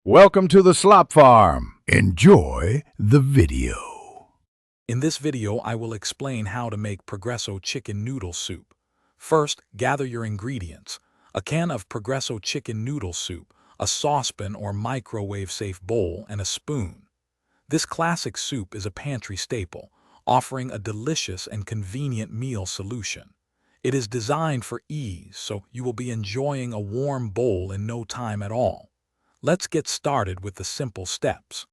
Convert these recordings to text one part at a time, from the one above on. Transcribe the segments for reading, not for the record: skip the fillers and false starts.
Welcome to the Slop Farm. Enjoy the video. In this video, I will explain how to make Progresso chicken noodle soup. First, gather your ingredients: a can of Progresso chicken noodle soup, a saucepan or microwave-safe bowl, and a spoon. This classic soup is a pantry staple, offering a delicious and convenient meal solution. It is designed for ease, so you will be enjoying a warm bowl in no time at all. Let's get started with the simple steps.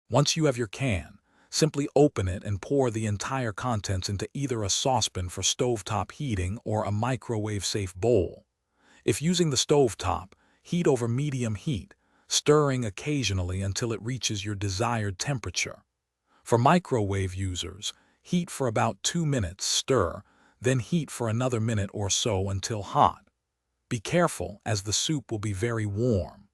Once you have your can, simply open it and pour the entire contents into either a saucepan for stovetop heating or a microwave-safe bowl. If using the stovetop, heat over medium heat, stirring occasionally until it reaches your desired temperature. For microwave users, heat for about 2 minutes, stir, then heat for another minute or so until hot. Be careful, as the soup will be very warm.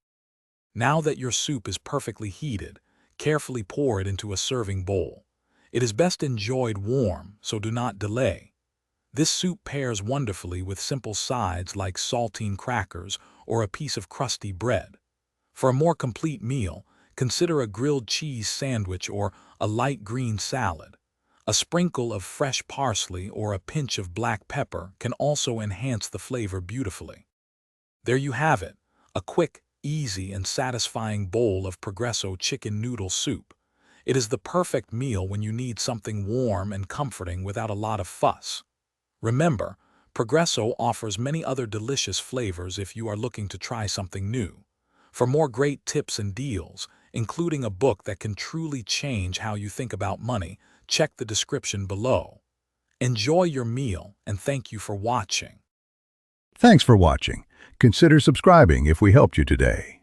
Now that your soup is perfectly heated, carefully pour it into a serving bowl. It is best enjoyed warm, so do not delay. This soup pairs wonderfully with simple sides like saltine crackers or a piece of crusty bread. For a more complete meal, consider a grilled cheese sandwich or a light green salad. A sprinkle of fresh parsley or a pinch of black pepper can also enhance the flavor beautifully. There you have it, a quick, easy, and satisfying bowl of Progresso chicken noodle soup. It is the perfect meal when you need something warm and comforting without a lot of fuss. Remember, Progresso offers many other delicious flavors if you are looking to try something new. For more great tips and deals, including a book that can truly change how you think about money, check the description below. Enjoy your meal, and thank you for watching. Thanks for watching. Consider subscribing if we helped you today.